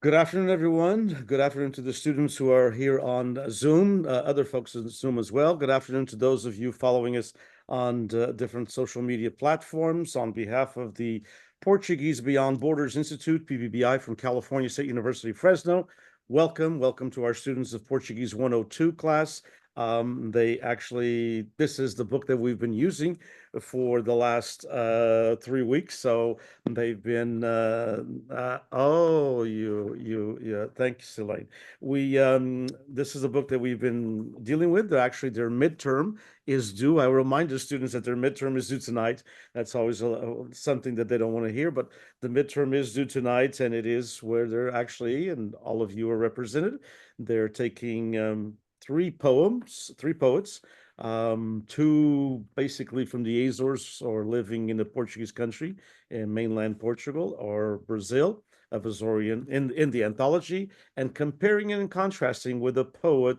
Good afternoon, everyone. Good afternoon to the students who are here on Zoom, other folks on Zoom as well. Good afternoon to those of you following us on different social media platforms. On behalf of the Portuguese Beyond Borders Institute, PBBI from California State University, Fresno, welcome to our students of Portuguese 102 class. This is the book that we've been using for the last 3 weeks. So they've been, thanks, Elaine. This is a book that we've been dealing with. Actually, their midterm is due. I remind the students that their midterm is due tonight. That's always something that they don't want to hear, but the midterm is due tonight, and it is where they're actually, and all of you are represented. They're taking three poets, two basically from the Azores or living in the Portuguese country in mainland Portugal or Brazil of Azorean in the anthology, and comparing and contrasting with a poet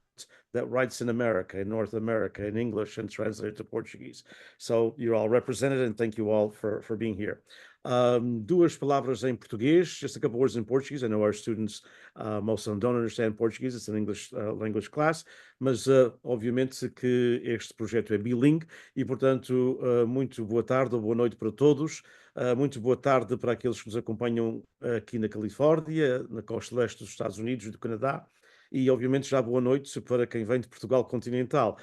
that writes in America, in North America, in English and translated to Portuguese. So you're all represented, and thank you all for being here. Duas palavras em português, just a couple words in Portuguese. I know our students, most of them don't understand Portuguese. It's an English language class, mas obviamente que este projeto é bilingue e, portanto, muito boa tarde ou boa noite para todos. Muito boa tarde para aqueles que nos acompanham aqui na Califórnia, na costa leste dos Estados Unidos e do Canadá. E, obviamente, já boa noite para quem vem de Portugal continental,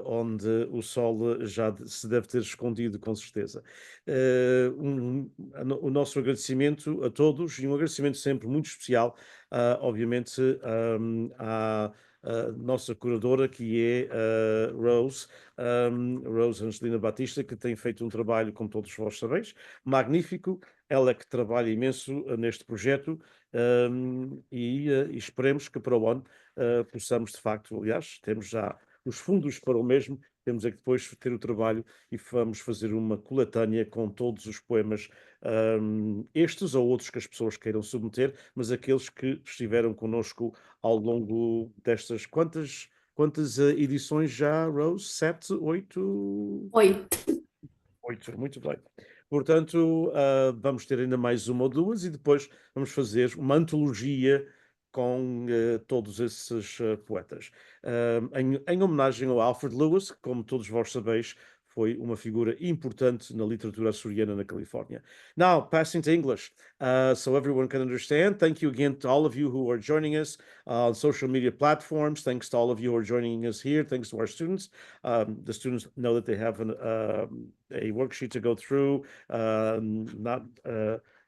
onde o sol já se deve ter escondido, com certeza. O nosso agradecimento a todos e um agradecimento sempre muito especial, obviamente, à nossa curadora, que é Rose Angelina Batista, que tem feito um trabalho, como todos vós sabeis, magnífico. Ela é que trabalha imenso neste projeto. E esperemos que para o ano possamos, de facto, aliás, temos já os fundos para o mesmo, temos é que depois ter o trabalho e vamos fazer uma coletânea com todos os poemas, estes ou outros que as pessoas queiram submeter, mas aqueles que estiveram connosco ao longo destas quantas edições já, Rose? 7, 8? 8, muito bem. Portanto, vamos ter ainda mais uma ou duas e depois vamos fazer uma antologia com todos esses poetas. Em homenagem ao Alfred Lewis, que, como todos vós sabeis, foi uma figura importante na literatura açoriana na Califórnia. Now, passing to English, so everyone can understand. Thank you again to all of you who are joining us on social media platforms. Thanks to all of you who are joining us here. Thanks to our students. The students know that they have a worksheet to go through,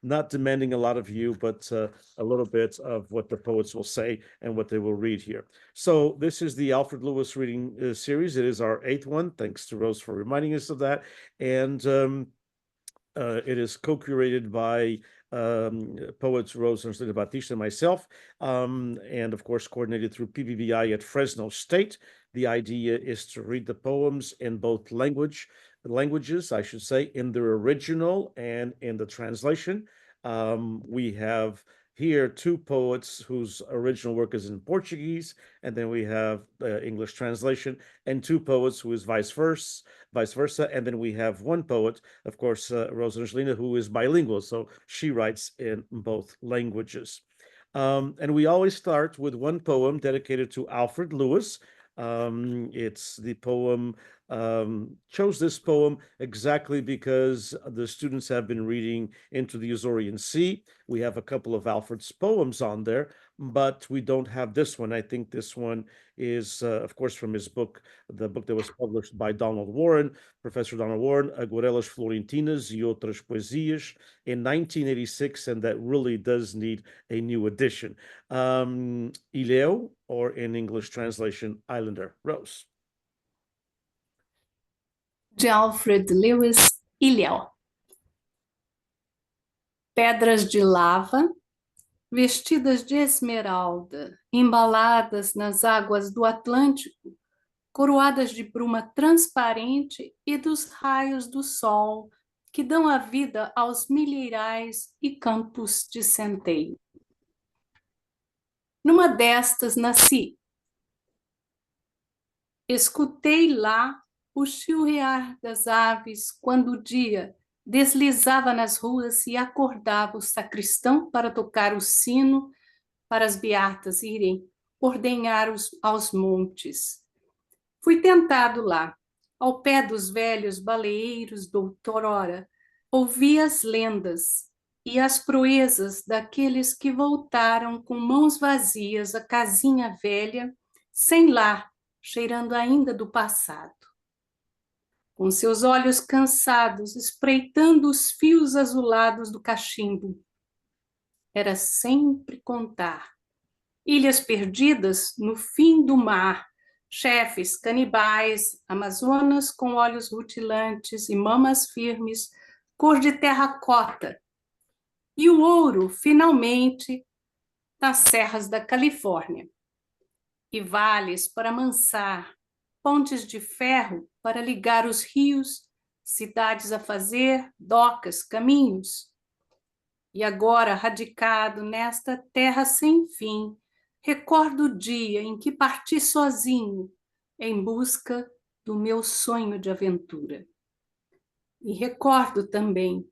not demanding a lot of you, but a little bit of what the poets will say and what they will read here. So this is the Alfred Lewis reading series. It is our 8th one. Thanks to Rose for reminding us of that. And it is co-curated by poets Rose Angelina Batista and myself, and of course coordinated through PBBI at Fresno State. The idea is to read the poems in both languages, I should say, in their original and in the translation. We have here two poets whose original work is in Portuguese, and then we have English translation, and two poets who is vice versa, and then we have one poet, of course, Rose Angelina, who is bilingual, so she writes in both languages. And we always start with one poem dedicated to Alfred Lewis. It's the poem, chose this poem exactly because the students have been reading Into the Azorean Sea. We have a couple of Alfred's poems on there, but we don't have this one. I think this one is, of course, from his book, the book that was published by Professor Donald Warren, Aguarelas, Florentinas, e Outras, Poesias, in 1986, and that really does need a new edition. Ilhéu, or in English translation, Islander. Rose. De Alfred Lewis, Ilhéu. Pedras de lava, vestidas de esmeralda, embaladas nas águas do Atlântico, coroadas de bruma transparente e dos raios do sol que dão a vida aos milheirais e campos de centeio. Numa destas nasci. Escutei lá o chilrear das aves quando o dia deslizava nas ruas e acordava o sacristão para tocar o sino para as beatas irem ordenhar aos montes. Fui tentado lá, ao pé dos velhos baleeiros doutorora, ouvi as lendas e as proezas daqueles que voltaram com mãos vazias à casinha velha, sem lar, cheirando ainda do passado. Com seus olhos cansados, espreitando os fios azulados do cachimbo. Era sempre contar. Ilhas perdidas no fim do mar, chefes canibais, amazonas com olhos rutilantes e mamas firmes, cor de terracota. E o ouro, finalmente, nas serras da Califórnia. E vales para amansar, pontes de ferro para ligar os rios, cidades a fazer, docas, caminhos. E agora, radicado nesta terra sem fim, recordo o dia em que parti sozinho em busca do meu sonho de aventura. E recordo também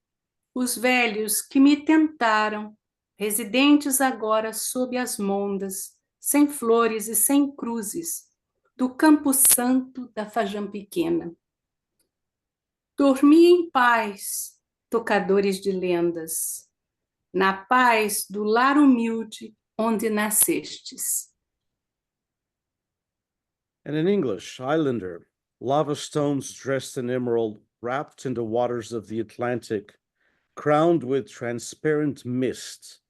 os velhos que me tentaram, residentes agora sob as mondas, sem flores e sem cruzes, do Campo Santo da Fajã Pequena. Dormi em paz, tocadores de lendas, na paz do lar humilde onde nascestes. And in English, Islander, lava stones dressed in emerald, wrapped in the waters of the Atlantic, crowned with transparent mist,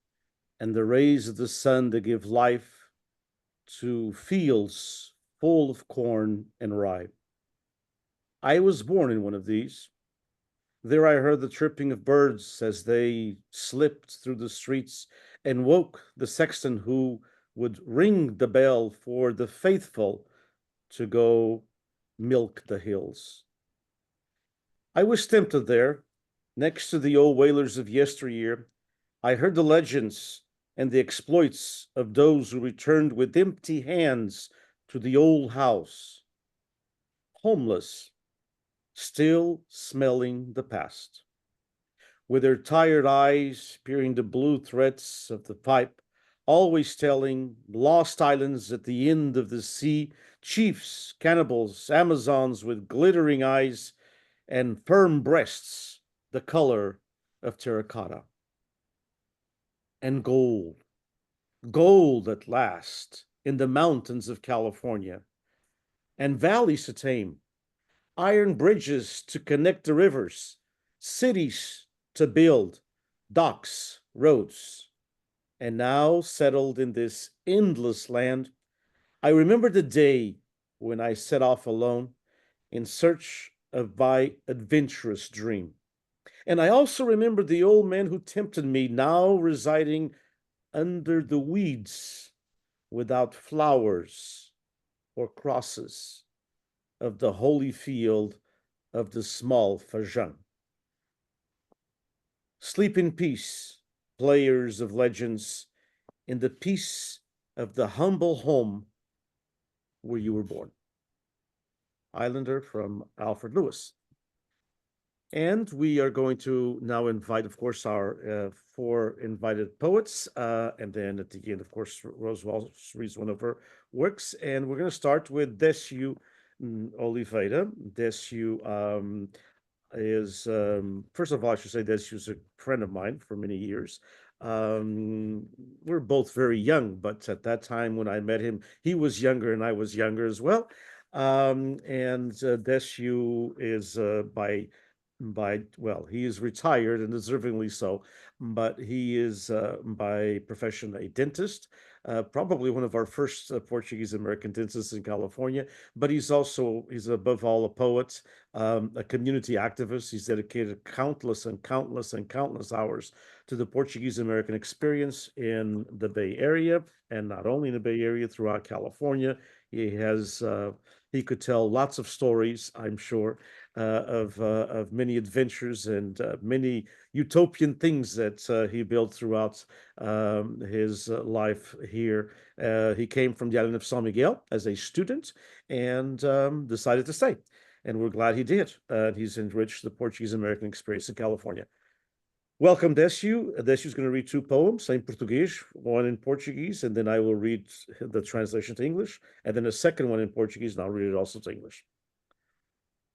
and the rays of the sun that give life to fields full of corn and rye. I was born in one of these. There I heard the chirping of birds as they slipped through the streets and woke the sexton who would ring the bell for the faithful to go milk the hills. I was tempted there, next to the old whalers of yesteryear. I heard the legends and the exploits of those who returned with empty hands to the old house, homeless, still smelling the past. With their tired eyes peering the blue threads of the pipe, always telling lost islands at the end of the sea, chiefs, cannibals, Amazons with glittering eyes and firm breasts, the color of terracotta. And gold, gold at last in the mountains of California, and valleys to tame, iron bridges to connect the rivers, cities to build, docks, roads. And now settled in this endless land, I remember the day when I set off alone in search of my adventurous dream. And I also remember the old man who tempted me, now residing under the weeds without flowers or crosses of the holy field of the small Fajan. Sleep in peace, players of legends, in the peace of the humble home where you were born. Islander from Alfred Lewis. And we are going to now invite, of course, our 4 invited poets. And then at the end, of course, Rose Walsh reads one of her works. And we're going to start with Décio Oliveira. Décio is, first of all, I should say Décio's a friend of mine for many years. We're both very young, but at that time when I met him, he was younger and I was younger as well. And Décio is well, he is retired and deservingly so, but he is by profession a dentist, probably one of our first Portuguese American dentists in California, but he's above all a poet, a community activist. He's dedicated countless and countless and countless hours to the Portuguese American experience in the Bay Area, and not only in the Bay Area, throughout California. He could tell lots of stories, I'm sure, of many adventures and many utopian things that he built throughout his life here. He came from the island of San Miguel as a student and decided to stay. And we're glad he did. He's enriched the Portuguese American experience in California. Welcome, Décio. Décio's going to read two poems in Portuguese, one in Portuguese, and then I will read the translation to English, and then a second one in Portuguese, and I'll read it also to English.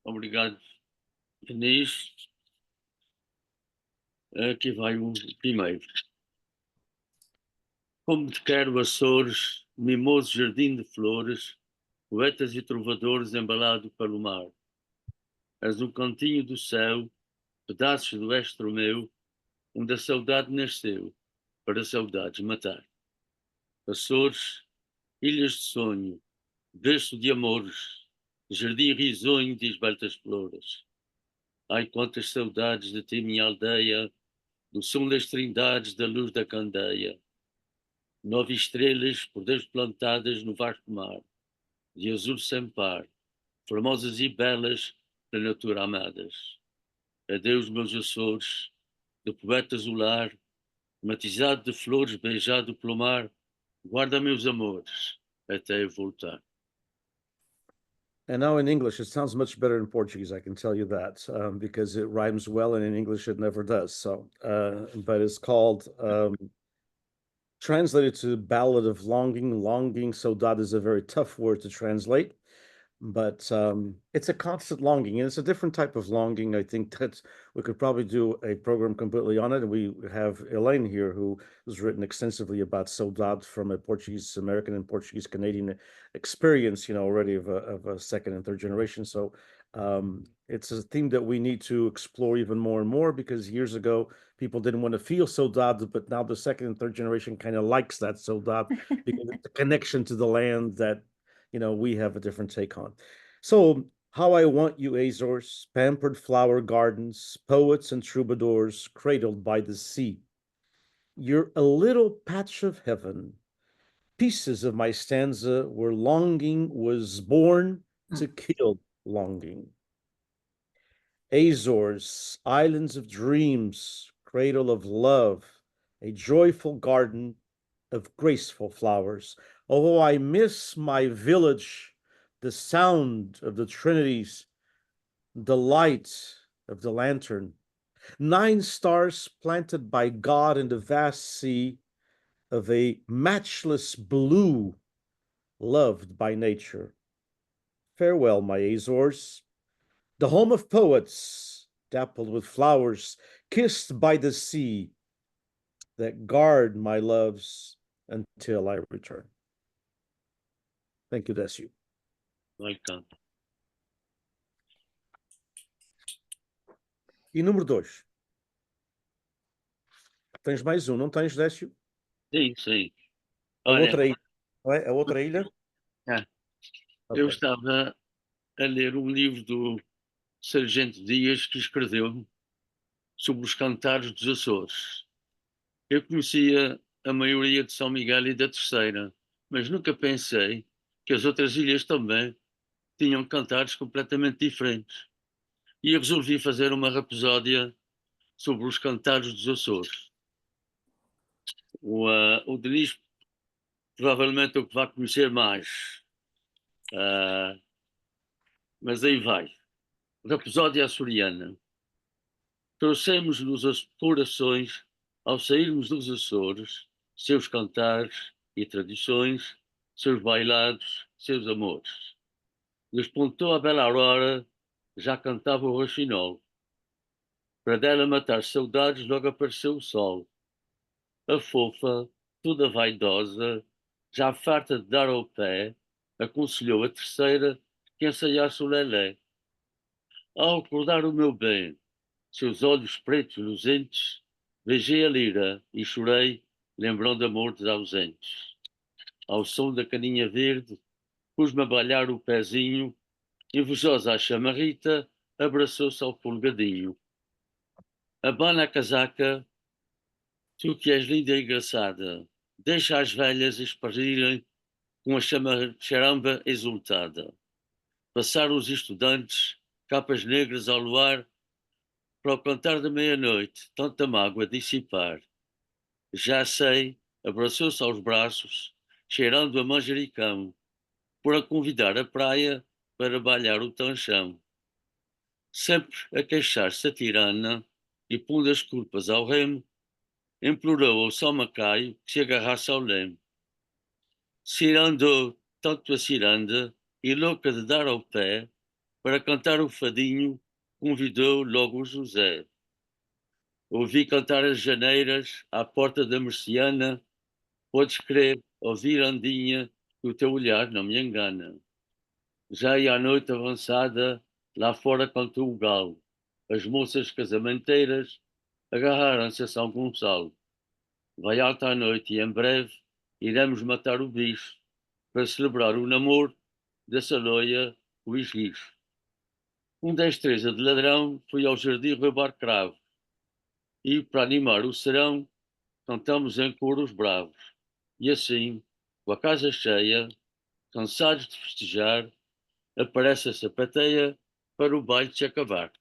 Obrigado, Diniz. Aqui vai o primeiro. Como te quero, Açores, mimoso jardim de flores, poetas e trovadores embalado pelo mar. És um cantinho do céu, pedaços do estro meu, onde a saudade nasceu, para saudades matar. Açores, ilhas de sonho, berço de amores, jardim risonho de esbeltas flores. Ai, quantas saudades de ti, minha aldeia, do som das trindades, da luz da candeia. 9 estrelas por Deus plantadas no vasto mar, de azul sem par, formosas e belas da natura amadas. Adeus, meus Açores, do poeta azular, matizado de flores, beijado pelo mar, guarda meus amores, até eu voltar. And now in English, it sounds much better in Portuguese, I can tell you that, because it rhymes well, and in English it never does. So, but it's called, translated to Ballad of Longing. Longing, saudade is a very tough word to translate, but it's a constant longing, and it's a different type of longing. I think that we could probably do a program completely on it. And we have Elaine here, who has written extensively about saudade from a Portuguese American and Portuguese Canadian experience, already of a second and third generation. So it's a theme that we need to explore even more and more, because years ago people didn't want to feel saudade, but now the second and third generation kind of likes that saudade because it's a connection to the land that we have a different take on. So, how I want you, Azores, pampered flower gardens, poets and troubadours cradled by the sea. You're a little patch of heaven, pieces of my stanza where longing was born to kill longing. Azores, islands of dreams, cradle of love, a joyful garden of graceful flowers. Although I miss my village, the sound of the Trinities, the light of the lantern, 9 stars planted by God in the vast sea of a matchless blue, loved by nature. Farewell, my Azores, the home of poets, dappled with flowers, kissed by the sea, that guard my loves until I return. Thank you, Décio. Welcome. E número 2. Tens mais um, não tens, Décio? Sim, sim. A Olha, outra ilha, não é? A outra ilha? É. Ok. Eu estava a ler um livro do Sargento Dias, que escreveu sobre os cantares dos Açores. Eu conhecia a maioria de São Miguel e da Terceira, mas nunca pensei que as outras ilhas também tinham cantares completamente diferentes. E eu resolvi fazer uma rapsódia sobre os cantares dos Açores. O Diniz provavelmente é o que vai conhecer mais. Mas aí vai. Rapsódia açoriana. Trouxemos-nos as corações, ao sairmos dos Açores, seus cantares e tradições, seus bailados, seus amores. Despontou a bela aurora, já cantava o roxinol. Para dela matar saudades, logo apareceu o sol. A fofa, toda vaidosa, já farta de dar ao pé, aconselhou a terceira que ensaiasse o lelé. Ao acordar o meu bem, seus olhos pretos luzentes, beijei a lira e chorei, lembrando amores ausentes. Ao som da caninha verde, pus-me a balhar o pezinho, invejosa a chamarrita, abraçou-se ao polgadinho. Abana a casaca, tu que és linda e engraçada, deixa as velhas espargirem com a charamba exultada. Passaram os estudantes, capas negras ao luar, para o cantar da meia-noite, tanta mágoa dissipar. Já sei, abraçou-se aos braços, cheirando a manjericão, por a convidar à praia para balhar o tanchão. Sempre a queixar-se a tirana e pondo as culpas ao remo, implorou ao salmacaio que se agarrasse ao leme. Cirandou tanto a ciranda e louca de dar ao pé, para cantar o fadinho, convidou logo o José. Ouvi cantar as janeiras à porta da Merciana, podes crer, ouvir Andinha, que o teu olhar não me engana. Já ia a noite avançada, lá fora cantou o galo. As moças casamenteiras agarraram-se a São Gonçalo. Vai alta a noite e em breve iremos matar o bicho para celebrar o namoro da Saloia Luís Rios. Da estreza de ladrão foi ao jardim roubar cravo e, para animar o serão, cantamos em coros bravos. E assim, com a casa cheia, cansados de festejar, aparece a sapateia para o baile se acabar.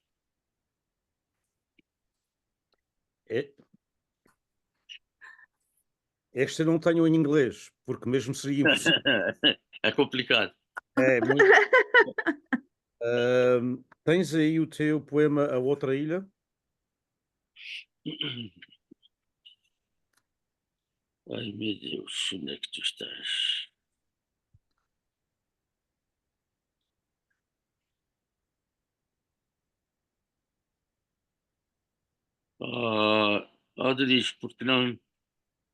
Este eu não tenho em inglês, porque mesmo seria impossível. É complicado. É muito. Tens aí o teu poema A Outra Ilha? Ai, meu Deus, onde é que tu estás? Diniz, porque não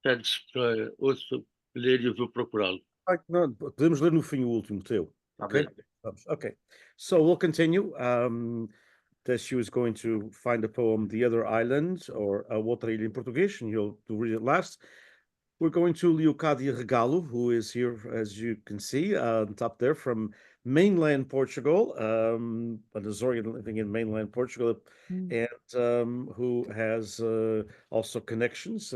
pedes para outro ler e eu vou procurá-lo. Não, podemos ler no fim o último teu. Okay? Vamos. Okay. So we'll continue. Décio is going to find the poem The Other Island, or A Outra Ilha in Portuguese, and he'll read it last. We're going to Leocádia Regalo, who is here, as you can see, on top there from mainland Portugal, an Azorean living in mainland Portugal, and who has also connections.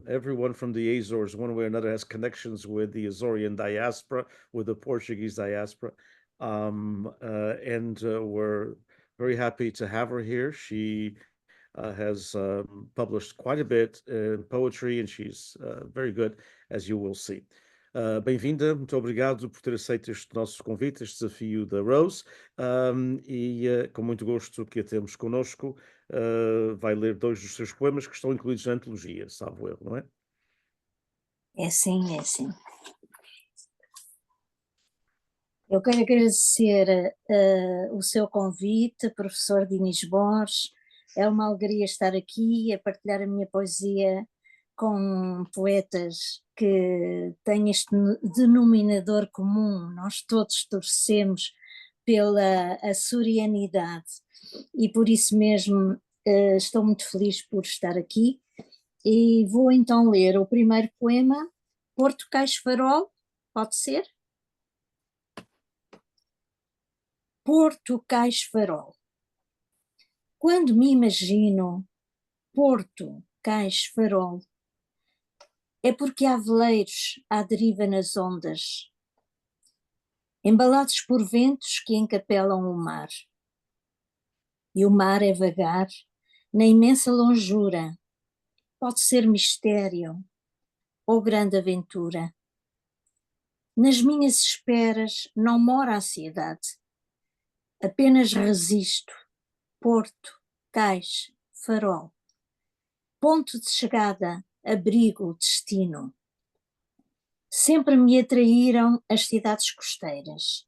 Everyone from the Azores, one way or another, has connections with the Azorean diaspora, with the Portuguese diaspora. And we're very happy to have her here. She has published quite a bit in poetry, and she's very good, as you will see. Bem-vinda, muito obrigado por ter aceito este nosso convite, este desafio da Rose, com muito gosto que a temos connosco. Vai ler 2 dos seus poemas que estão incluídos na antologia, salvo erro, não é? É sim, é sim. Eu quero agradecer o seu convite, professor Diniz Borges. É uma alegria estar aqui a partilhar a minha poesia com poetas que têm este denominador comum. Nós todos torcemos pela açorianidade e por isso mesmo estou muito feliz por estar aqui. E vou então ler o primeiro poema, Porto, Cais, Farol, pode ser? Porto, Cais, Farol. Quando me imagino Porto, Cais, Farol, é porque há veleiros à deriva nas ondas, embalados por ventos que encapelam o mar. E o mar é vagar na imensa longura, pode ser mistério ou grande aventura. Nas minhas esperas não mora a ansiedade, apenas resisto. Porto, Cais, Farol. Ponto de chegada, abrigo, destino. Sempre me atraíram as cidades costeiras,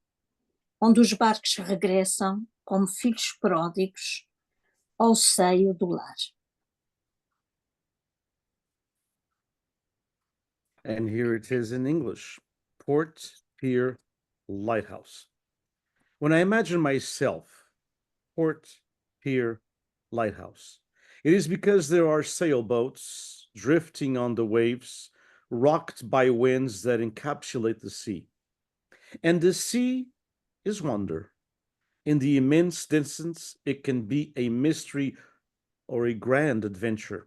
onde os barcos regressam como filhos pródigos ao seio do lar. And here it is in English. Port, Pier, Lighthouse. When I imagine myself, Port, Pier, Lighthouse, it is because there are sailboats drifting on the waves, rocked by winds that encapsulate the sea. And the sea is wonder. In the immense distance, it can be a mystery or a grand adventure.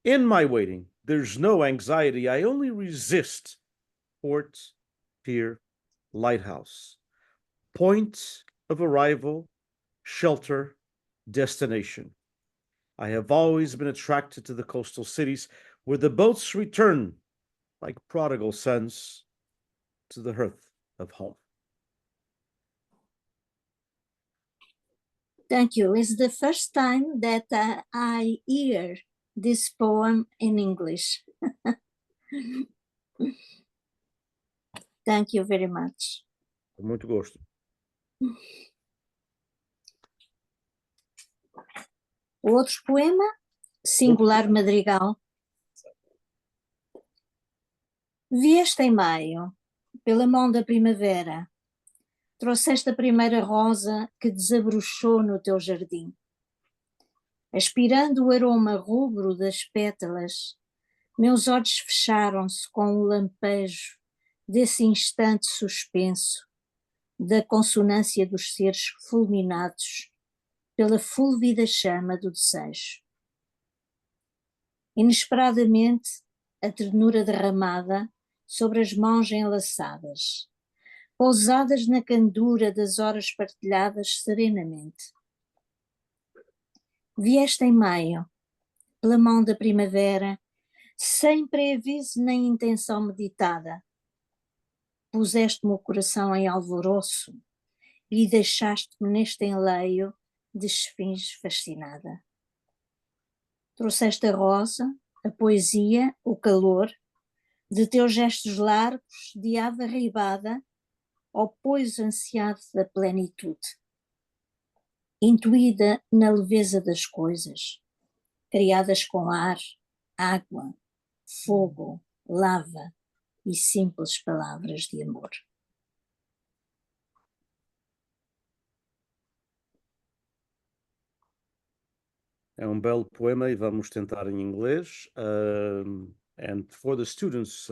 In my waiting, there's no anxiety. I only resist. Port, Pier, Lighthouse. Point of arrival, shelter, destination. I have always been attracted to the coastal cities where the boats return like prodigal sons to the hearth of home. Thank you. It's the first time that I hear this poem in English. Thank you very much. Com muito gosto. O outro poema, Singular Madrigal. Vieste em maio, pela mão da primavera, trouxeste a primeira rosa que desabrochou no teu jardim. Aspirando o aroma rubro das pétalas, meus olhos fecharam-se com o lampejo desse instante suspenso, da consonância dos seres fulminados pela fúlvida chama do desejo. Inesperadamente, a ternura derramada sobre as mãos enlaçadas, pousadas na candura das horas partilhadas serenamente. Vieste em maio, pela mão da primavera, sem pré-aviso nem intenção meditada. Puseste-me o coração em alvoroço e deixaste-me neste enleio de esfinge fascinada. Trouxeste a rosa, a poesia, o calor, de teus gestos largos, de ave arribada, ao pois ansiado da plenitude. Intuída na leveza das coisas, criadas com ar, água, fogo, lava e simples palavras de amor. É belo poema e vamos tentar em inglês. And for the students,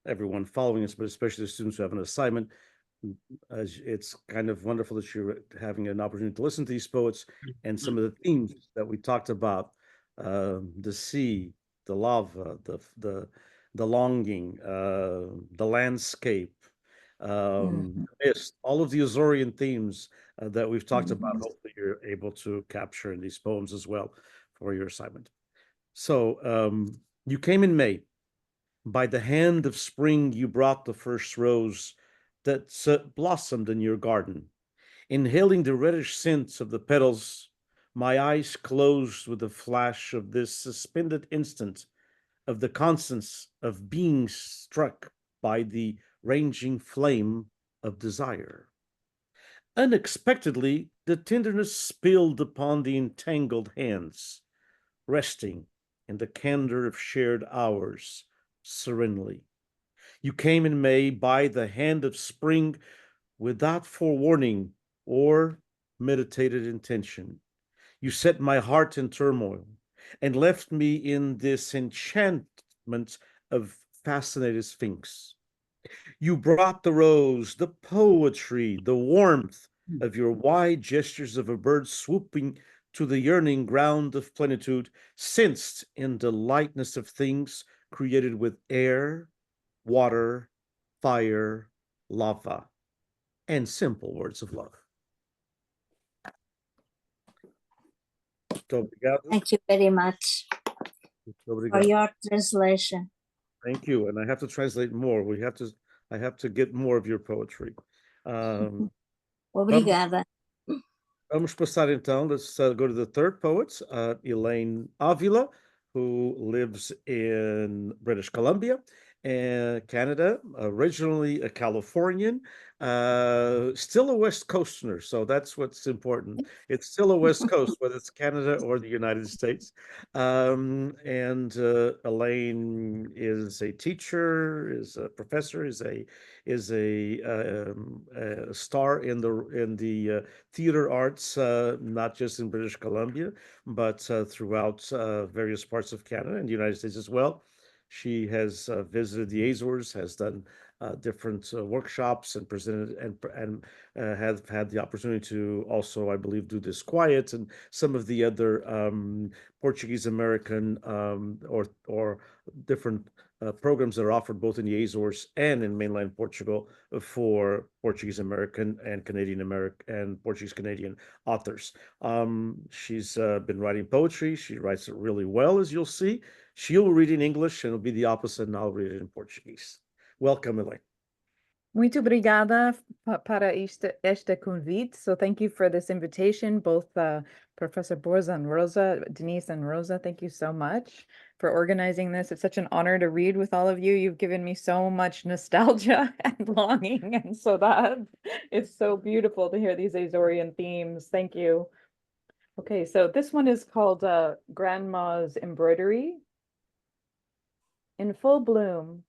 everyone following us, but especially the students who have an assignment, it's kind of wonderful that you're having an opportunity to listen to these poets and some of the themes that we talked about, the sea, the lava, the longing, the landscape, mist, all of the Azorean themes that we've talked about. Hopefully you're able to capture in these poems as well for your assignment. So you came in May. By the hand of spring you brought the first rose that blossomed in your garden. Inhaling the reddish scent of the petals, my eyes closed with the flash of this suspended instant of the constance of being struck by the ranging flame of desire. Unexpectedly, the tenderness spilled upon the entangled hands, resting in the candor of shared hours serenely. You came in May by the hand of spring without forewarning or meditated intention. You set my heart in turmoil and left me in this enchantment of fascinated sphinx. You brought the rose, the poetry, the warmth of your wide gestures of a bird swooping to the yearning ground of plenitude, sensed in the lightness of things created with air, water, fire, lava, and simple words of love. Thank you very much for your translation. Thank you, and I have to translate more. I have to get more of your poetry. Obrigada. Vamos passar então. Let's go to the third poet, Elaine Ávila, who lives in British Columbia and Canada, originally a Californian, still a West Coaster. So that's what's important. It's still a West Coast, whether it's Canada or the United States. And Elaine is a teacher, is a professor, is a star in the theater arts, not just in British Columbia, but throughout various parts of Canada and the United States as well. She has visited the Azores, has done different workshops and presented and have had the opportunity to also, I believe, do This Quiet and some of the other Portuguese American or different programs that are offered both in the Azores and in mainland Portugal for Portuguese American and Canadian American and Portuguese Canadian authors. She's been writing poetry. She writes it really well, as you'll see. She'll read in English and it'll be the opposite, and I'll read it in Portuguese. Welcome, Elaine. Muito obrigada para este convite. So thank you for this invitation, both Professor Borges and Rosa, Diniz and Rosa. Thank you so much for organizing this. It's such an honor to read with all of you. You've given me so much nostalgia and longing, and so that it's so beautiful to hear these Azorean themes. Thank you. Okay, so this one is called Grandma's Embroidery. In full bloom,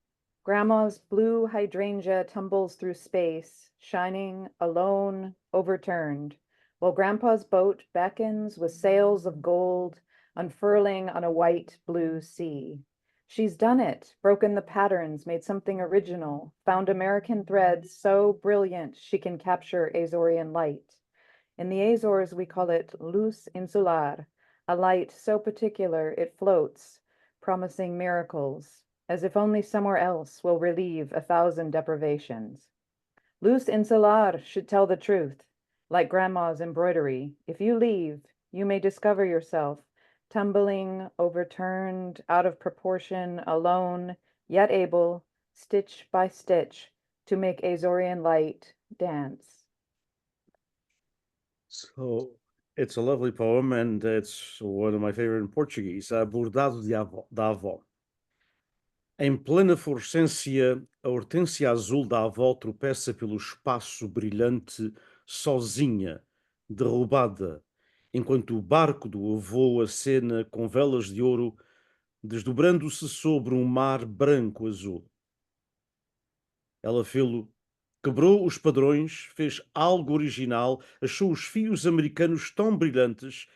Grandma's blue hydrangea tumbles through space, shining, alone, overturned, while Grandpa's boat beckons with sails of gold, unfurling on a white blue sea. She's done it, broken the patterns, made something original, found American threads so brilliant she can capture Azorean light. In the Azores, we call it luz insular, a light so particular it floats, promising miracles, as if only somewhere else will relieve 1,000 deprivations. Luz insular should tell the truth, like Grandma's embroidery. If you leave, you may discover yourself tumbling, overturned, out of proportion, alone, yet able, stitch by stitch, to make Azorean light dance. So it's a lovely poem, and it's one of my favorite in Portuguese, Bordado da Avó. Em plena florescência, a hortênsia azul da avó tropeça pelo espaço brilhante, sozinha, derrubada, enquanto o barco do avô acena com velas de ouro, desdobrando-se sobre um mar branco-azul. Ela fê-lo, quebrou os padrões, fez algo original, achou os fios americanos tão brilhantes,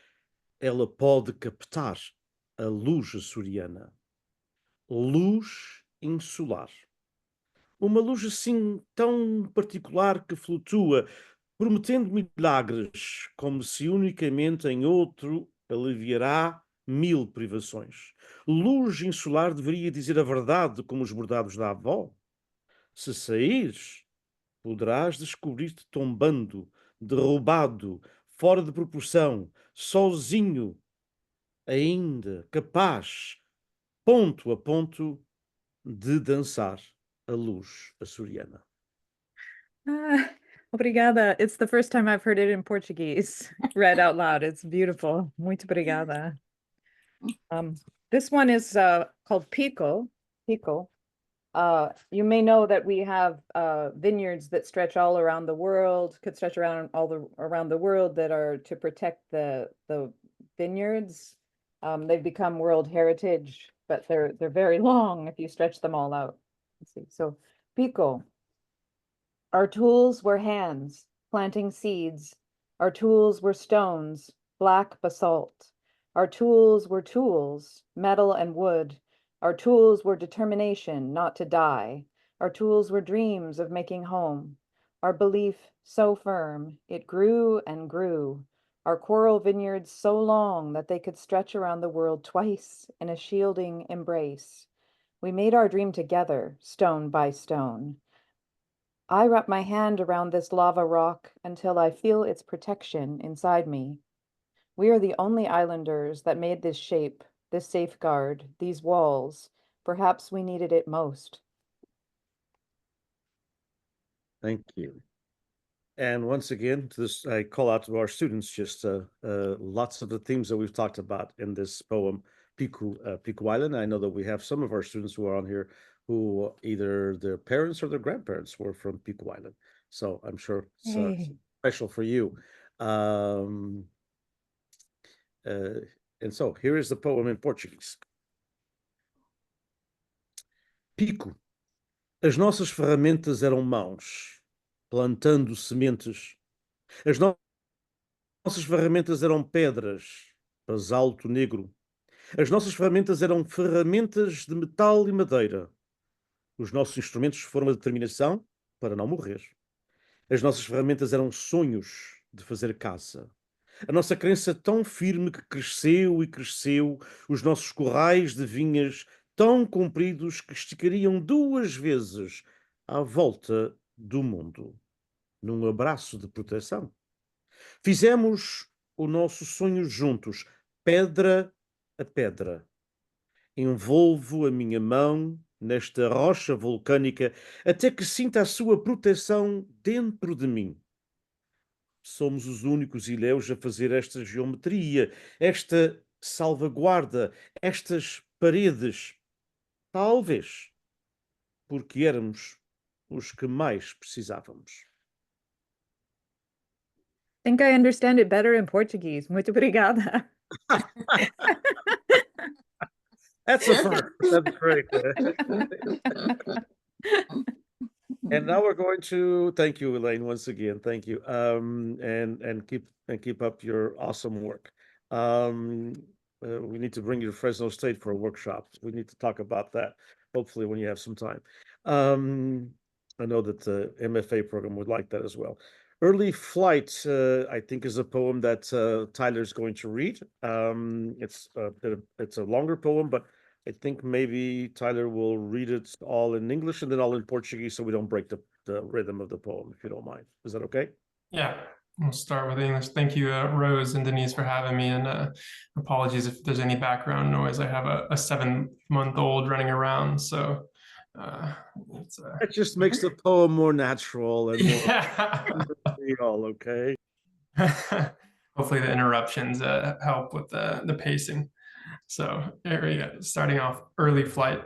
ela pode captar a luz açoriana. Luz insular. Uma luz assim tão particular que flutua, prometendo milagres, como se unicamente em outro aliviará 1000 privações. Luz insular deveria dizer a verdade, como os bordados da avó. Se saíres, poderás descobrir-te tombando, derrubado, fora de proporção, sozinho, ainda capaz, ponto a ponto, de dançar a luz açoriana. Obrigada. It's the first time I've heard it in Portuguese, read out loud. It's beautiful. Muito obrigada. This one is called Pico. Pico. You may know that we have vineyards that stretch all around the world, could stretch around around the world, that are to protect the vineyards. They've become World Heritage, but they're very long if you stretch them all out. Let's see. So Pico. Our tools were hands, planting seeds. Our tools were stones, black basalt. Our tools were tools, metal and wood. Our tools were determination not to die. Our tools were dreams of making home. Our belief so firm, it grew and grew. Our coral vineyards so long that they could stretch around the world twice in a shielding embrace. We made our dream together, stone by stone. I wrap my hand around this lava rock until I feel its protection inside me. We are the only islanders that made this shape, this safeguard, these walls. Perhaps we needed it most. Thank you. And once again, I call out to our students just lots of the themes that we've talked about in this poem, Pico Island. I know that we have some of our students who are on here who either their parents or their grandparents were from Pico Island. So I'm sure it's special for you. And so here is the poem in Portuguese. Pico. As nossas ferramentas eram mãos, plantando sementes. As nossas ferramentas eram pedras, basalto negro. As nossas ferramentas eram ferramentas de metal e madeira. Os nossos instrumentos foram a determinação para não morrer. As nossas ferramentas eram sonhos de fazer casa. A nossa crença tão firme que cresceu e cresceu, os nossos corrais de vinhas tão compridos que esticariam 2 vezes à volta do mundo, num abraço de proteção. Fizemos o nosso sonho juntos, pedra a pedra. Envolvo a minha mão nesta rocha vulcânica, até que sinta a sua proteção dentro de mim. Somos os únicos ilhéus a fazer esta geometria, esta salvaguarda, estas paredes. Talvez porque éramos os que mais precisávamos. Think I understand it better in Portuguese. Muito obrigada. That's a first. That's great. And now we're going to thank you, Elaine, once again. Thank you. And keep up your awesome work. We need to bring you to Fresno State for a workshop. We need to talk about that, hopefully, when you have some time. I know that the MFA program would like that as well. Early Flight, I think, is a poem that Tyler's going to read. It's a longer poem, but I think maybe Tyler will read it all in English and then all in Portuguese, so we don't break the rhythm of the poem, if you don't mind. Is that okay? Yeah, we'll start with English. Thank you, Rose and Diniz, for having me, and apologies if there's any background noise. I have a 7-month-old running around, so it just makes the poem more natural and more yeah. real, okay? Hopefully the interruptions help with the pacing. So here we go, starting off, Early Flight.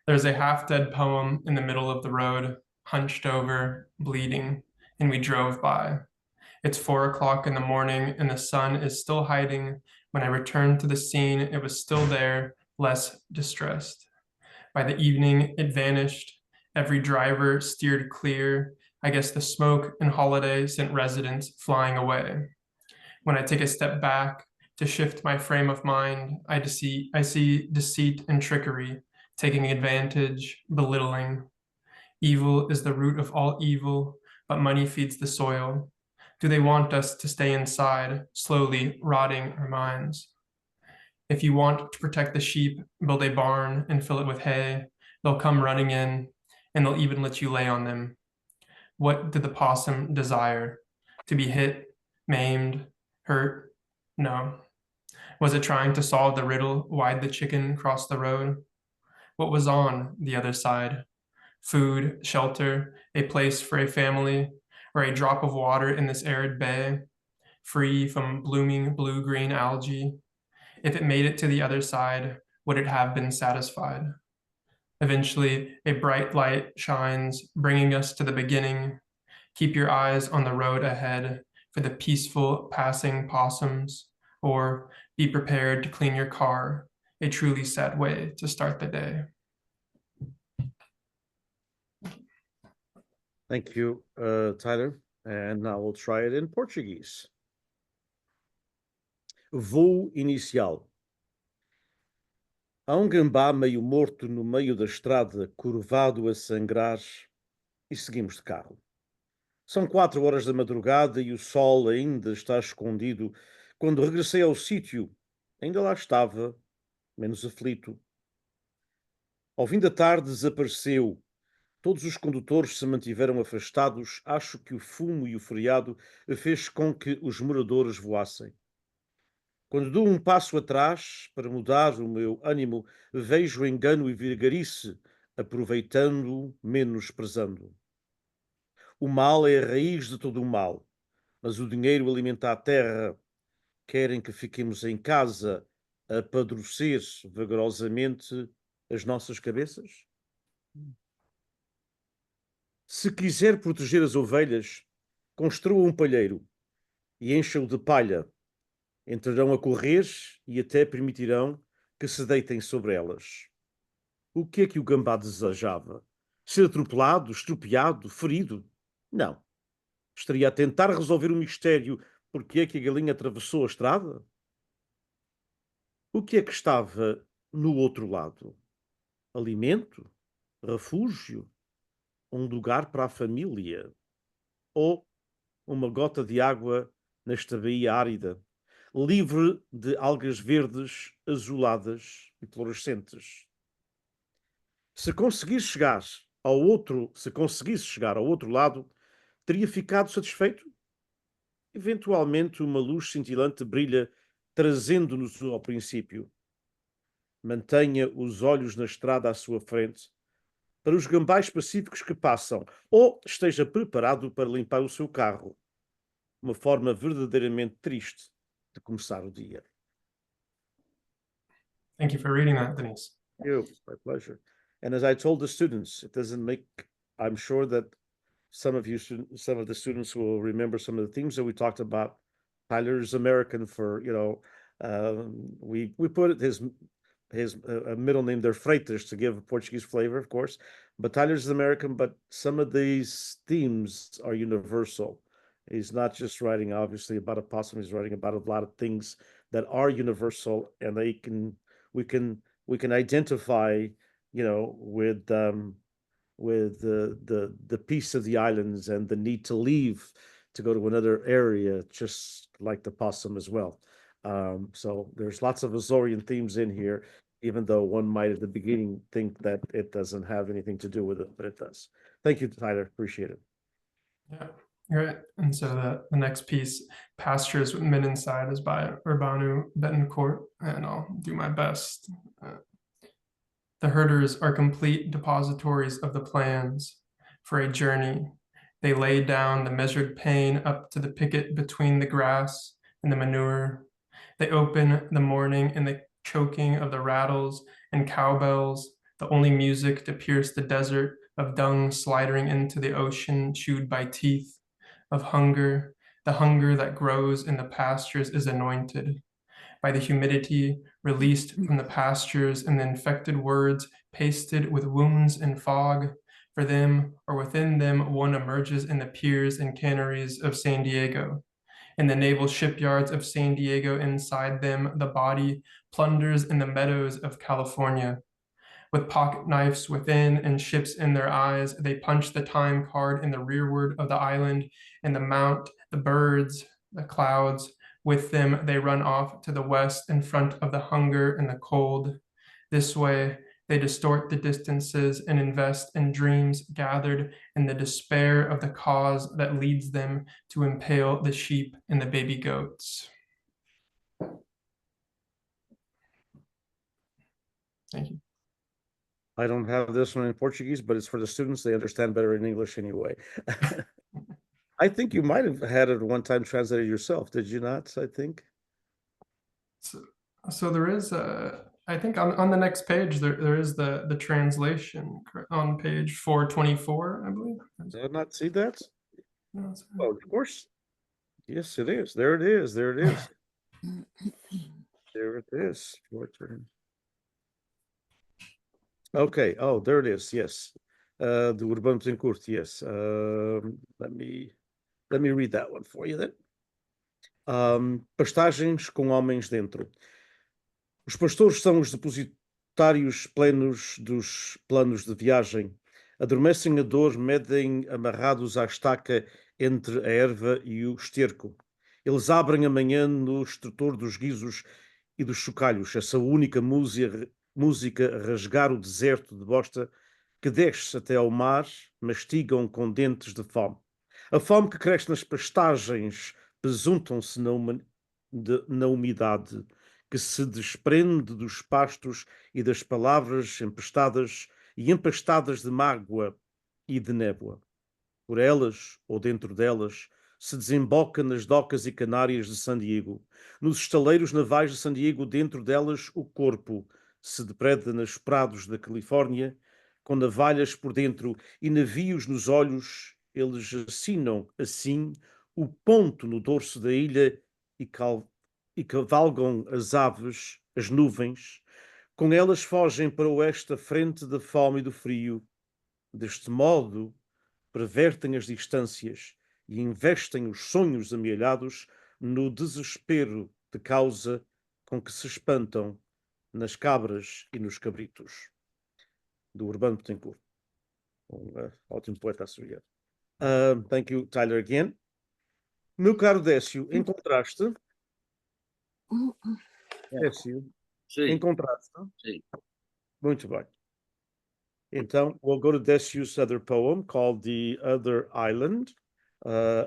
There's a half-dead poem in the middle of the road, hunched over, bleeding, and we drove by. It's 4 o'clock in the morning and the sun is still hiding. When I returned to the scene, it was still there, less distressed. By the evening, it vanished. Every driver steered clear. I guess the smoke and holiday sent residents flying away. When I take a step back to shift my frame of mind, I see deceit and trickery, taking advantage, belittling. Evil is the root of all evil, but money feeds the soil. Do they want us to stay inside, slowly rotting our minds? If you want to protect the sheep, build a barn and fill it with hay. They'll come running in, and they'll even let you lay on them. What did the possum desire? To be hit, maimed, hurt? No. Was it trying to solve the riddle, why'd the chicken cross the road? What was on the other side? Food, shelter, a place for a family, or a drop of water in this arid bay, free from blooming blue-green algae? If it made it to the other side, would it have been satisfied? Eventually, a bright light shines, bringing us to the beginning. Keep your eyes on the road ahead for the peaceful passing possums, or be prepared to clean your car, a truly sad way to start the day. Thank you, Tyler. And now we'll try it in Portuguese. Voo inicial. Há gambá meio morto no meio da estrada, curvado a sangrar, e seguimos de carro. São 4 horas da madrugada e o sol ainda está escondido. Quando regressei ao sítio, ainda lá estava, menos aflito. Ao fim da tarde desapareceu. Todos os condutores se mantiveram afastados. Acho que o fumo e o feriado fez com que os moradores voassem. Quando dou um passo atrás para mudar o meu ânimo, vejo engano e vigarice, aproveitando, menosprezando. O mal é a raiz de todo o mal, mas o dinheiro alimenta a terra. Querem que fiquemos em casa a padrocer vagarosamente as nossas cabeças? Se quiser proteger as ovelhas, construa um palheiro e encha-o de palha. Entrarão a correr e até permitirão que se deitem sobre elas. O que é que o gambá desejava? Ser atropelado, estropiado, ferido? Não. Estaria a tentar resolver o mistério porque é que a galinha atravessou a estrada? O que é que estava no outro lado? Alimento? Refúgio? Um lugar para a família? Ou uma gota de água nesta baía árida, livre de algas verdes, azuladas e fluorescentes? Se conseguisse chegar ao outro lado, teria ficado satisfeito? Eventualmente uma luz cintilante brilha, trazendo-nos ao princípio. mantenha os olhos na estrada à sua frente, para os gambais pacíficos que passam, ou esteja preparado para limpar o seu carro. Uma forma verdadeiramente triste de começar o dia. Thank you for reading that, Denise. You, my pleasure. And as I told the students, it doesn't make, I'm sure that some of the students will remember some of the themes that we talked about. Tyler's American for, we put his middle name there, Freitas, to give a Portuguese flavor, of course. But Tyler's American, but some of these themes are universal. He's not just writing, obviously, about a possum. He's writing about a lot of things that are universal, and we can identify, with the peace of the islands and the need to leave to go to another area, just like the possum as well. So there's lots of Azorean themes in here, even though one might at the beginning think that it doesn't have anything to do with it, but it does. Thank you, Tyler. Appreciate it. Yeah, right. And so the next piece, Pastures with Men Inside, is by Urbano Betancourt, and I'll do my best. The herders are complete depositories of the plans for a journey. They lay down the measured pain up to the picket between the grass and the manure. They open the morning in the choking of the rattles and cowbells, the only music to pierce the desert of dung sliding into the ocean chewed by teeth, of hunger. The hunger that grows in the pastures is anointed by the humidity released from the pastures and the infected words pasted with wounds and fog. For them, or within them, one emerges in the piers and canneries of San Diego. In the naval shipyards of San Diego, inside them, the body plunders in the meadows of California. With pocket knives within and ships in their eyes, they punch the time card in the rearward of the island and the mount, the birds, the clouds. With them, they run off to the west in front of the hunger and the cold. This way, they distort the distances and invest in dreams gathered in the despair of the cause that leads them to impale the sheep and the baby goats. Thank you. I don't have this one in Portuguese, but it's for the students. They understand better in English anyway. I think you might have had it one time translated yourself, did you not? I think. So there is I think on the next page there is the translation on page 424, I believe. Did I not see that? No, Oh, of course. Yes, it is. There it is. There it is. There it is. Your turn. Okay. Oh, there it is. Yes. The Urbano Betancourt. Yes. Let me read that one for you then. Pastagens com homens dentro. Os pastores são os depositários plenos dos planos de viagem. Adormecem a dor, medem amarrados à estaca entre a erva e o esterco. Eles abrem amanhã no estrutor dos guizos e dos chocalhos, essa única música a rasgar o deserto de bosta que desce até ao mar, mastigam com dentes de fome. A fome que cresce nas pastagens besuntam-se na umidade que se desprende dos pastos e das palavras empestadas de mágoa e de névoa. Por elas, ou dentro delas, se desemboca nas docas e canárias de San Diego. Nos estaleiros navais de San Diego, dentro delas, o corpo se depreda nos prados da Califórnia, com navalhas por dentro e navios nos olhos. Eles assinam, assim, o ponto no dorso da ilha e cavalgam as aves, as nuvens. Com elas fogem para o oeste a frente da fome e do frio. Deste modo, pervertem as distâncias e investem os sonhos amealhados no desespero de causa com que se espantam nas cabras e nos cabritos. Do Urbano Betancourt. Ótimo poeta açoriano. Thank you, Tyler, again. Meu caro Décio, encontraste? Décio, Sim, encontraste? sim. Muito bem. Então, we'll go to Décio's other poem called The Other Island,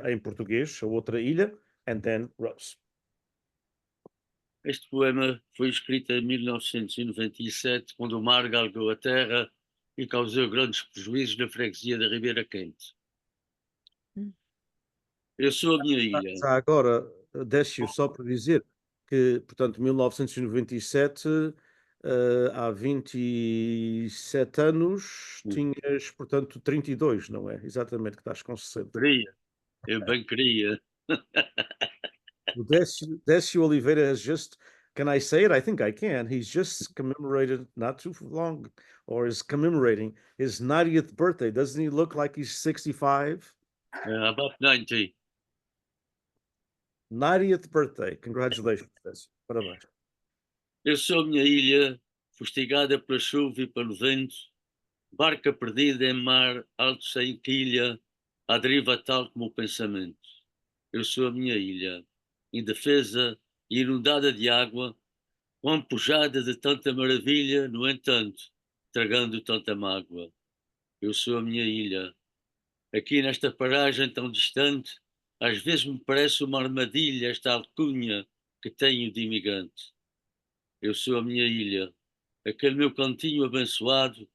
em português, a outra ilha, and then Rose. Este poema foi escrito em 1997, quando o mar galgou a terra e causou grandes prejuízos na freguesia da Ribeira Quente. Eu sou a minha ilha. Já agora, Décio, só para dizer que, portanto, 1997, há 27 anos, tinhas, portanto, 32, não é? Exatamente, que estás com 60. Queria, eu bem queria. O Décio Oliveira has just, can I say it? I think I can. He's just commemorated, not too long, or is commemorating his 90th birthday. Doesn't he look like he's 65? About 90. 90th birthday. Congratulations, Décio. Parabéns. Eu sou a minha ilha, fustigada pela chuva e pelo vento, barca perdida em mar alto sem quilha, à deriva tal como o pensamento. Eu sou a minha ilha, indefesa e inundada de água, quão pujada de tanta maravilha, no entanto, tragando tanta mágoa. Eu sou a minha ilha. Aqui nesta paragem tão distante, às vezes me parece uma armadilha esta alcunha que tenho de imigrante. Eu sou a minha ilha, aquele meu cantinho abençoado,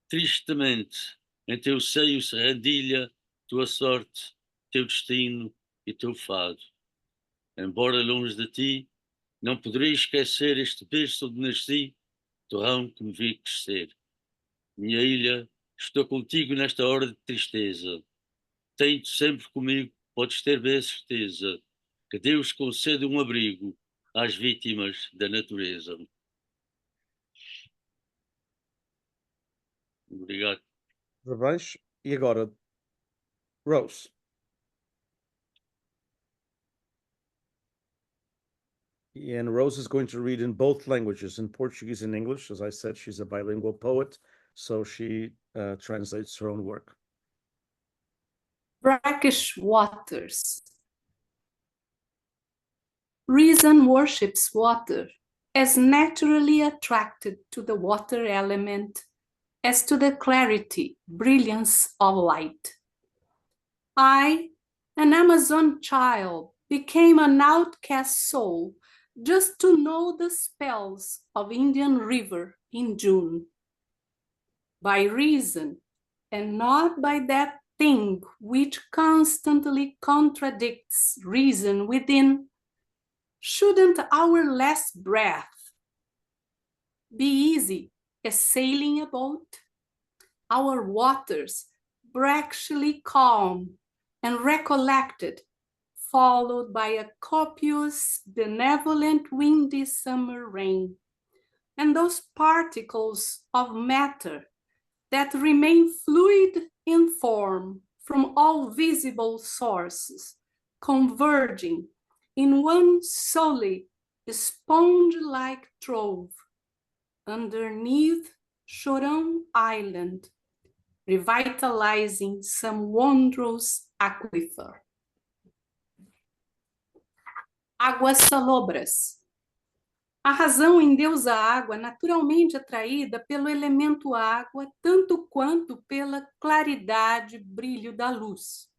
tristemente, em teu seio se rendilha tua sorte, teu destino e teu fado. Embora longe de ti, não poderei esquecer este berço onde nasci, torrão que me vi crescer. Minha ilha, estou contigo nesta hora de tristeza. Tenho-te sempre comigo, podes ter bem a certeza, que Deus concede um abrigo às vítimas da natureza. Obrigado. Parabéns. E agora, Rose. And Rose is going to read in both languages, in Portuguese and English. As I said, she's a bilingual poet, so she translates her own work. Brackish waters. Reason worships water, as naturally attracted to the water element as to the clarity, brilliance of light. I, an Amazon child, became an outcast soul just to know the spells of Indian River in June. By reason, and not by that thing which constantly contradicts reason within, shouldn't our last breath be easy as sailing a boat? Our waters brackially calm and recollected, followed by a copious, benevolent, windy summer rain, and those particles of matter that remain fluid in form from all visible sources, converging in one solid, sponge-like trove underneath Chorão Island, revitalizing some wondrous aquifer. Águas salobras. A razão endeusa a água naturalmente atraída pelo elemento água, tanto quanto pela claridade e brilho da luz.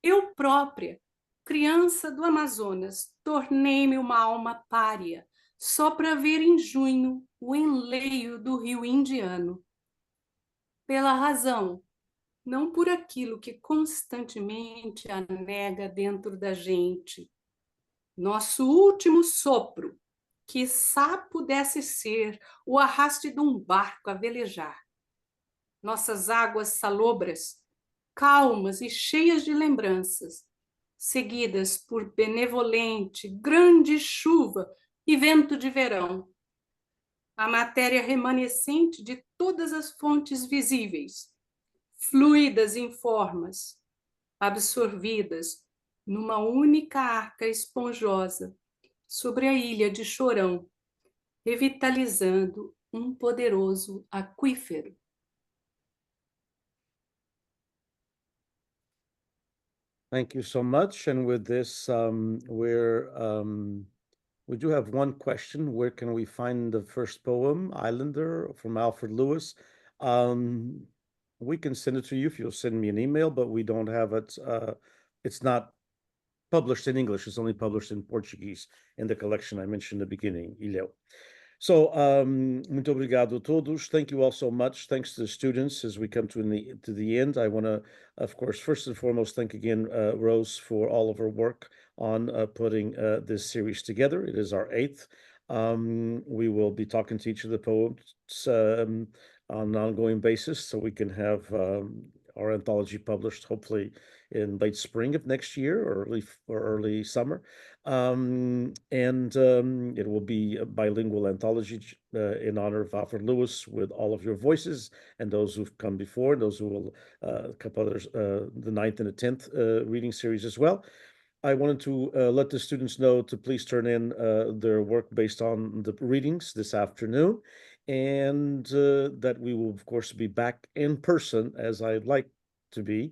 Eu própria, criança do Amazonas, tornei-me uma alma pária, só para ver em junho o enleio do rio Indiano. Pela razão, não por aquilo que constantemente a nega dentro da gente. Nosso último sopro, quiçá pudesse ser o arraste de um barco a velejar. Nossas águas salobras, calmas e cheias de lembranças, seguidas por benevolente, grande chuva e vento de verão. A matéria remanescente de todas as fontes visíveis, fluídas em formas, absorvidas numa única arca esponjosa sobre a ilha de Chorão, revitalizando um poderoso aquífero. Thank you so much. And with this, we do have one question. Where can we find the first poem, Islander, from Alfred Lewis? We can send it to you if you'll send me an email, but we don't have it. It's not published in English. It's only published in Portuguese in the collection I mentioned in the beginning, Ilhéu. So, muito obrigado a todos. Thank you all so much. Thanks to the students as we come to the end. I want to, of course, first and foremost, thank again Rose for all of her work on putting this series together. It is our 8th. We will be talking to each of the poets on an ongoing basis, so we can have our anthology published hopefully in late spring of next year or early summer. It will be a bilingual anthology in honor of Alfred Lewis, with all of your voices and those who've come before, and those who will a couple others, the 9th and the 10th reading series as well. I wanted to let the students know to please turn in their work based on the readings this afternoon, and that we will, of course, be back in person, as I'd like to be,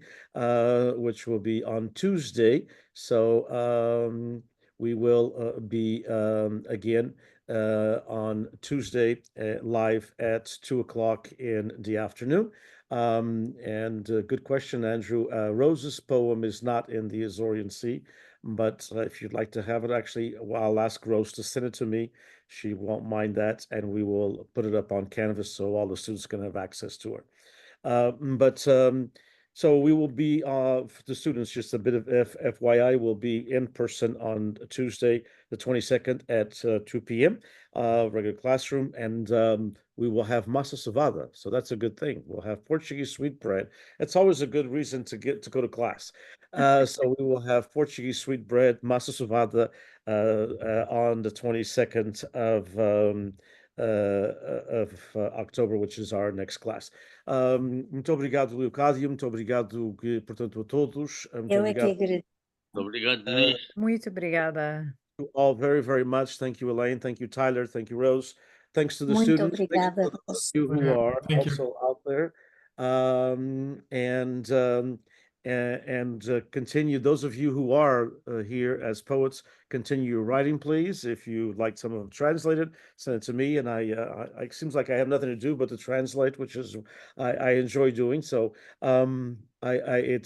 which will be on Tuesday. So we will be again on Tuesday live at 2:00 in the afternoon. Good question, Andrew. Rose's poem is not in the Azorean Sea, but if you'd like to have it, actually, I'll ask Rose to send it to me. She won't mind that, and we will put it up on Canvas so all the students can have access to it. So we will be, for the students, just a bit of FYI, we'll be in person on Tuesday, the 22nd at 2 p.m., regular classroom, and we will have massa cevada. So that's a good thing. We'll have Portuguese sweetbread. It's always a good reason to go to class. So we will have Portuguese sweetbread, massa cevada on the 22nd of October, which is our next class. Muito obrigado, Leocádia. Muito obrigado, portanto, a todos. Muito Eu é que obrigado agradeço. Obrigado, Diniz. Muito obrigada. you all very, very much. Thank you, Elaine. Thank you, Tyler. Thank you, Rose. Thanks to the Muito students. Thanks obrigada. to those of you who are Thank you. also out there. Continue, those of you who are here as poets, continue your writing, please. If you like some of them translated, send it to me, and it seems like I have nothing to do but to translate, which is I enjoy doing. So I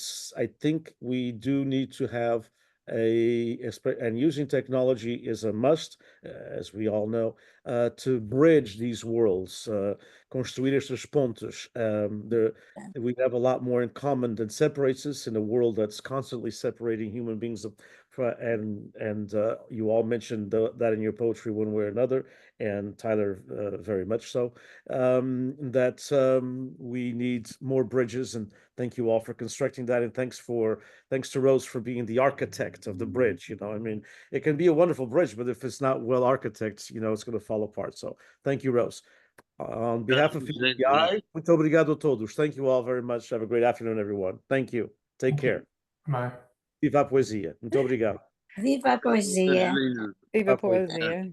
think we do need to have and using technology is a must, as we all know, to bridge these worlds, construir estas pontes. We have a lot more in common than separates us in a world that's constantly separating human beings. And you all mentioned that in your poetry one way or another, and Tyler very much so, that we need more bridges, and thank you all for constructing that, and thanks to Rose for being the architect of the bridge. I mean, it can be a wonderful bridge, but if it's not well architected, it's going to fall apart. So thank you, Rose. On behalf of PBBI, muito obrigado a todos. Thank you all very much. Have a great afternoon, everyone. Thank you. Take care. Bye. Viva a poesia. Muito obrigado. Viva a poesia! Viva a poesia.